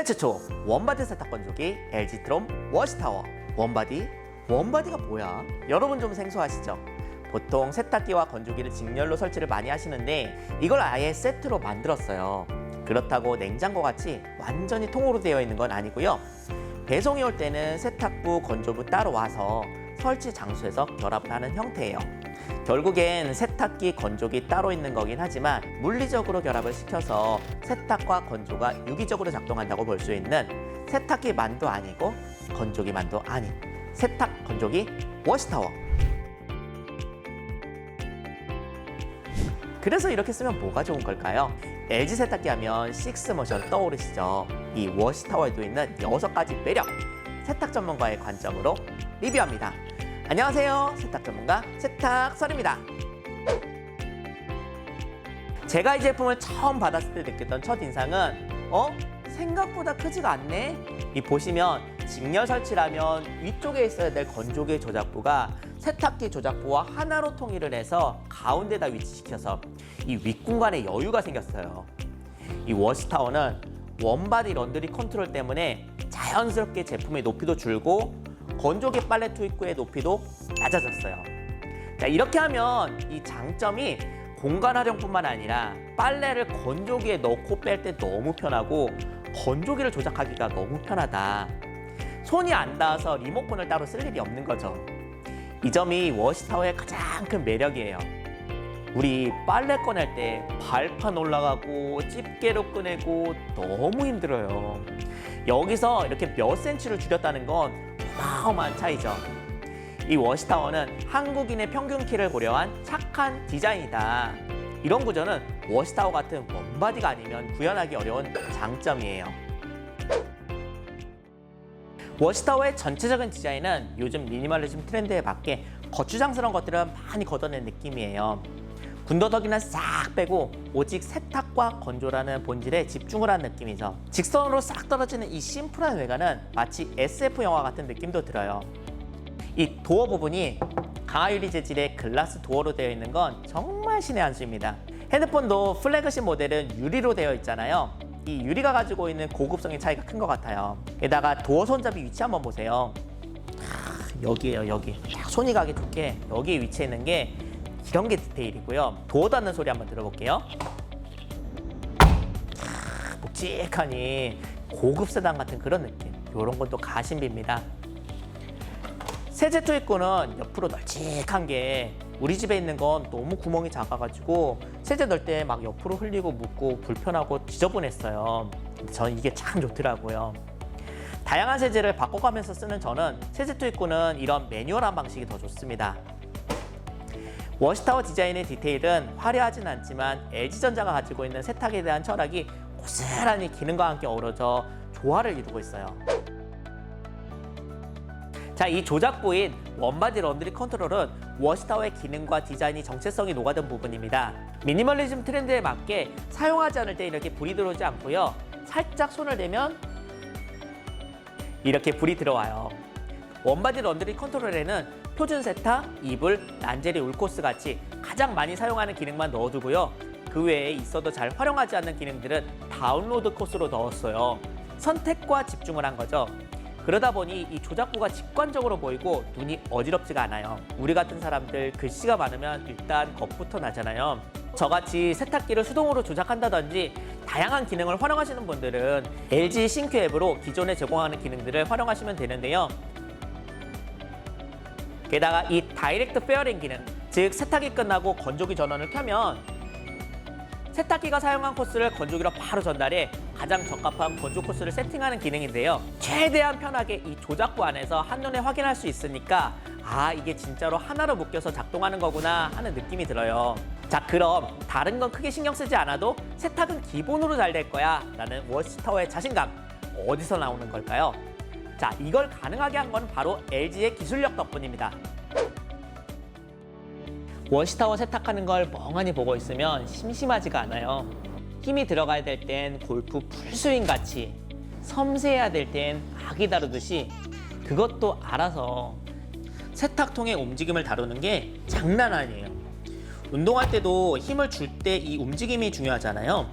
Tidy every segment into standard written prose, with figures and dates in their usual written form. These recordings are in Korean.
국내 최초 원바디 세탁 건조기 LG트롬 워시타워. 원바디가 뭐야? 여러분 좀 생소하시죠? 보통 세탁기와 건조기를 직렬로 설치를 많이 하시는데 이걸 아예 세트로 만들었어요. 그렇다고 냉장고 같이 완전히 통으로 되어 있는 건 아니고요. 배송이 올 때는 세탁부, 건조부 따로 와서 설치 장소에서 결합을 하는 형태예요. 결국엔 세탁기, 건조기 따로 있는 거긴 하지만 물리적으로 결합을 시켜서 세탁과 건조가 유기적으로 작동한다고 볼 수 있는 세탁기만도 아니고 건조기만도 아닌 세탁, 건조기 워시타워. 그래서 이렇게 쓰면 뭐가 좋은 걸까요? LG 세탁기 하면 식스모션 떠오르시죠? 이 워시타워에도 있는 6가지 매력, 세탁 전문가의 관점으로 리뷰합니다. 안녕하세요, 세탁 전문가 세탁설입니다. 제가 이 제품을 처음 받았을 때 느꼈던 첫인상은 생각보다 크지가 않네? 이 보시면 직렬 설치라면 위쪽에 있어야 될 건조기 조작부가 세탁기 조작부와 하나로 통일을 해서 가운데다 위치시켜서 이 윗공간에 여유가 생겼어요. 이 워시타워는 원바디 런드리 컨트롤 때문에 자연스럽게 제품의 높이도 줄고 건조기 빨래 투입구의 높이도 낮아졌어요. 자, 이렇게 하면 이 장점이 공간 활용뿐만 아니라 빨래를 건조기에 넣고 뺄 때 너무 편하고 건조기를 조작하기가 너무 편하다. 손이 안 닿아서 리모컨을 따로 쓸 일이 없는 거죠. 이 점이 워시타워의 가장 큰 매력이에요. 우리 빨래 꺼낼 때 발판 올라가고 집게로 꺼내고 너무 힘들어요. 여기서 이렇게 몇 센치를 줄였다는 건 어마어마한 차이죠. 이 워시타워는 한국인의 평균 키를 고려한 착한 디자인이다. 이런 구조는 워시타워 같은 원바디가 아니면 구현하기 어려운 장점이에요. 워시타워의 전체적인 디자인은 요즘 미니멀리즘 트렌드에 맞게 거추장스러운 것들은 많이 걷어낸 느낌이에요. 군더더기는 싹 빼고 오직 세탁과 건조라는 본질에 집중을 한 느낌이죠. 직선으로 싹 떨어지는 이 심플한 외관은 마치 SF 영화 같은 느낌도 들어요. 이 도어 부분이 강화유리 재질의 글라스 도어로 되어 있는 건 정말 신의 한 수입니다. 핸드폰도 플래그십 모델은 유리로 되어 있잖아요. 이 유리가 가지고 있는 고급성의 차이가 큰 것 같아요. 게다가 도어 손잡이 위치 한번 보세요. 여기에요, 여기. 딱 손이 가기 좋게 여기에 위치해 있는 게 이런 게 디테일이고요. 도어 닫는 소리 한번 들어볼게요. 묵직하니 고급 세단 같은 그런 느낌. 이런 건 또 가심비입니다. 세제 투입구는 옆으로 널찍한 게 우리 집에 있는 건 너무 구멍이 작아가지고 세제 넣을 때 막 옆으로 흘리고 묻고 불편하고 지저분했어요. 근데 저는 이게 참 좋더라고요. 다양한 세제를 바꿔가면서 쓰는 저는 세제 투입구는 이런 매뉴얼한 방식이 더 좋습니다. 워시타워 디자인의 디테일은 화려하진 않지만 LG전자가 가지고 있는 세탁에 대한 철학이 고스란히 기능과 함께 어우러져 조화를 이루고 있어요. 자, 이 조작부인 원바디 런드리 컨트롤은 워시타워의 기능과 디자인이 정체성이 녹아든 부분입니다. 미니멀리즘 트렌드에 맞게 사용하지 않을 때 이렇게 불이 들어오지 않고요. 살짝 손을 대면 이렇게 불이 들어와요. 원바디 런드리 컨트롤에는 표준 세탁, 이불, 란제리 울코스 같이 가장 많이 사용하는 기능만 넣어두고요. 그 외에 있어도 잘 활용하지 않는 기능들은 다운로드 코스로 넣었어요. 선택과 집중을 한 거죠. 그러다 보니 이 조작부가 직관적으로 보이고 눈이 어지럽지가 않아요. 우리 같은 사람들 글씨가 많으면 일단 겁부터 나잖아요. 저같이 세탁기를 수동으로 조작한다든지 다양한 기능을 활용하시는 분들은 LG 싱크 앱으로 기존에 제공하는 기능들을 활용하시면 되는데요. 게다가 이 다이렉트 페어링 기능, 즉 세탁이 끝나고 건조기 전원을 켜면 세탁기가 사용한 코스를 건조기로 바로 전달해 가장 적합한 건조 코스를 세팅하는 기능인데요. 최대한 편하게 이 조작부 안에서 한눈에 확인할 수 있으니까 이게 진짜로 하나로 묶여서 작동하는 거구나 하는 느낌이 들어요. 자, 그럼 다른 건 크게 신경 쓰지 않아도 세탁은 기본으로 잘 될 거야 라는 워시타워의 자신감 어디서 나오는 걸까요? 자, 이걸 가능하게 한 건 바로 LG의 기술력 덕분입니다. 워시타워 세탁하는 걸 멍하니 보고 있으면 심심하지가 않아요. 힘이 들어가야 될 땐 골프 풀스윙 같이, 섬세해야 될 땐 아기 다루듯이 그것도 알아서 세탁통의 움직임을 다루는 게 장난 아니에요. 운동할 때도 힘을 줄 때 이 움직임이 중요하잖아요.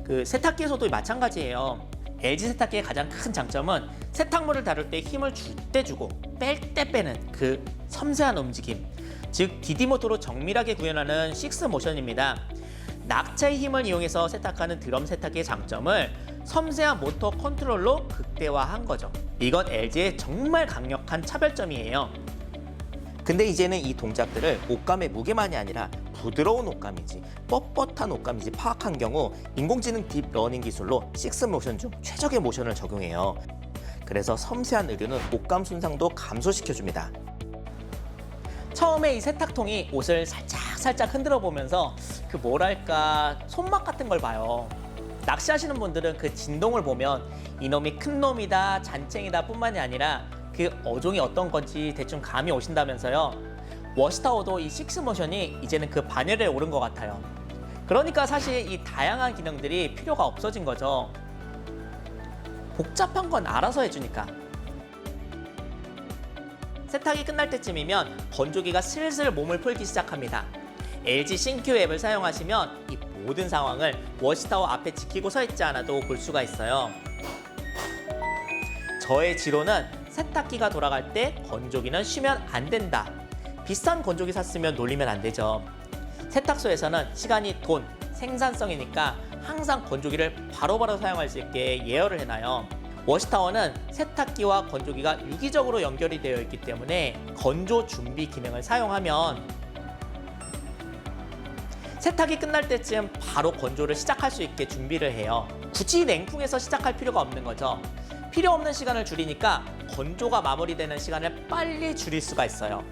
그 세탁기에서도 마찬가지예요. LG 세탁기의 가장 큰 장점은 세탁물을 다룰 때 힘을 줄 때 주고 뺄 때 빼는 그 섬세한 움직임, 즉 디디모터로 정밀하게 구현하는 식스모션입니다. 낙차의 힘을 이용해서 세탁하는 드럼 세탁기의 장점을 섬세한 모터 컨트롤로 극대화한 거죠. 이건 LG의 정말 강력한 차별점이에요. 근데 이제는 이 동작들을 옷감의 무게만이 아니라 부드러운 옷감인지 뻣뻣한 옷감인지 파악한 경우 인공지능 딥러닝 기술로 식스모션 중 최적의 모션을 적용해요. 그래서 섬세한 의류는 옷감 손상도 감소시켜줍니다. 처음에 이 세탁통이 옷을 살짝 흔들어 보면서 그 뭐랄까 손맛 같은 걸 봐요. 낚시하시는 분들은 그 진동을 보면 이놈이 큰 놈이다, 잔챙이다 뿐만이 아니라 그 어종이 어떤 건지 대충 감이 오신다면서요. 워시타워도 이 식스모션이 이제는 그 반열에 오른 것 같아요. 그러니까 사실 이 다양한 기능들이 필요가 없어진 거죠. 복잡한 건 알아서 해주니까. 세탁이 끝날 때쯤이면 건조기가 슬슬 몸을 풀기 시작합니다. LG 싱큐 앱을 사용하시면 이 모든 상황을 워시타워 앞에 지키고 서 있지 않아도 볼 수가 있어요. 저의 지론은 세탁기가 돌아갈 때 건조기는 쉬면 안 된다. 비싼 건조기 샀으면 놀리면 안 되죠. 세탁소에서는 시간이 돈, 생산성이니까 항상 건조기를 바로바로 사용할 수 있게 예열을 해놔요. 워시타워는 세탁기와 건조기가 유기적으로 연결이 되어 있기 때문에 건조 준비 기능을 사용하면 세탁이 끝날 때쯤 바로 건조를 시작할 수 있게 준비를 해요. 굳이 냉풍에서 시작할 필요가 없는 거죠. 필요 없는 시간을 줄이니까 건조가 마무리되는 시간을 빨리 줄일 수가 있어요.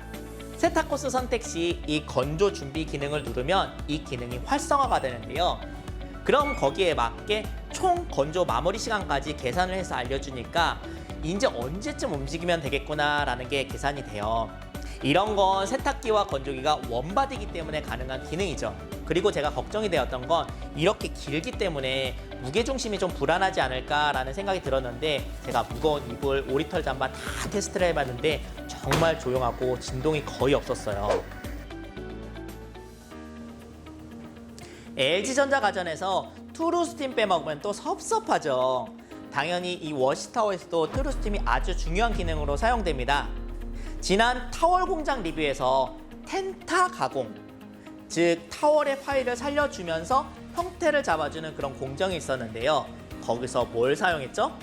세탁 코스 선택 시 이 건조 준비 기능을 누르면 이 기능이 활성화가 되는데요. 그럼 거기에 맞게 총 건조 마무리 시간까지 계산을 해서 알려주니까 이제 언제쯤 움직이면 되겠구나 라는 게 계산이 돼요. 이런 건 세탁기와 건조기가 원바디이기 때문에 가능한 기능이죠. 그리고 제가 걱정이 되었던 건 이렇게 길기 때문에 무게중심이 좀 불안하지 않을까라는 생각이 들었는데 제가 무거운 이불, 오리털 잠바 다 테스트를 해봤는데 정말 조용하고 진동이 거의 없었어요. LG전자 가전에서 트루스팀 빼먹으면 또 섭섭하죠. 당연히 이 워시타워에서도 트루스팀이 아주 중요한 기능으로 사용됩니다. 지난 타월 공장 리뷰에서 텐타 가공, 즉 타월의 파일을 살려주면서 형태를 잡아주는 그런 공정이 있었는데요. 거기서 뭘 사용했죠?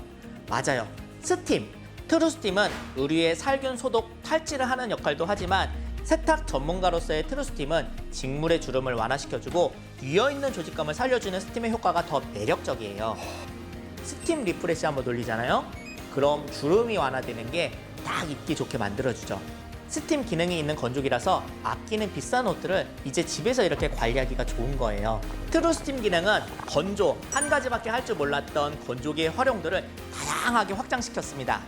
맞아요, 스팀. 트루스팀은 의류의 살균, 소독, 탈취를 하는 역할도 하지만 세탁 전문가로서의 트루스팀은 직물의 주름을 완화시켜주고 뉘어있는 조직감을 살려주는 스팀의 효과가 더 매력적이에요. 스팀 리프레시 한번 돌리잖아요? 그럼 주름이 완화되는 게 딱 입기 좋게 만들어주죠. 스팀 기능이 있는 건조기라서 아끼는 비싼 옷들을 이제 집에서 이렇게 관리하기가 좋은 거예요. 트루스팀 기능은 건조 한 가지밖에 할 줄 몰랐던 건조기의 활용도를 다양하게 확장시켰습니다.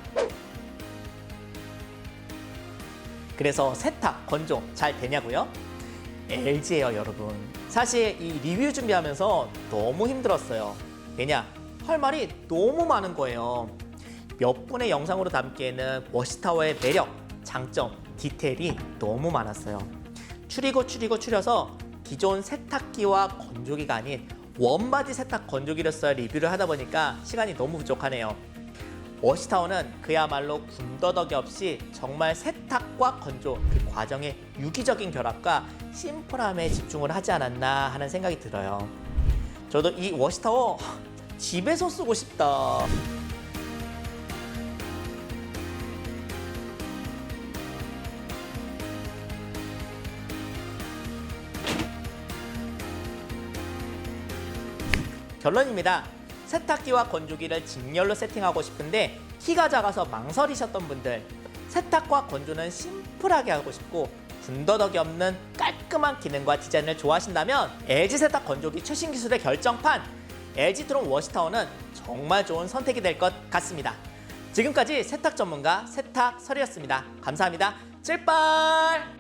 그래서 세탁, 건조 잘 되냐고요? LG예요, 여러분. 사실 이 리뷰 준비하면서 너무 힘들었어요. 왜냐? 할 말이 너무 많은 거예요. 몇 분의 영상으로 담기에는 워시타워의 매력, 장점, 디테일이 너무 많았어요. 줄여서 기존 세탁기와 건조기가 아닌 원바디 세탁 건조기로서 리뷰를 하다 보니까 시간이 너무 부족하네요. 워시타워는 그야말로 군더더기 없이 정말 세탁과 건조 그 과정의 유기적인 결합과 심플함에 집중을 하지 않았나 하는 생각이 들어요. 저도 이 워시타워 집에서 쓰고 싶다. 결론입니다. 세탁기와 건조기를 직렬로 세팅하고 싶은데 키가 작아서 망설이셨던 분들, 세탁과 건조는 심플하게 하고 싶고 군더더기 없는 깔끔한 기능과 디자인을 좋아하신다면 LG 세탁 건조기 최신 기술의 결정판 LG 드론 워시타워는 정말 좋은 선택이 될 것 같습니다. 지금까지 세탁 전문가 세탁설이었습니다. 감사합니다. 찔빨!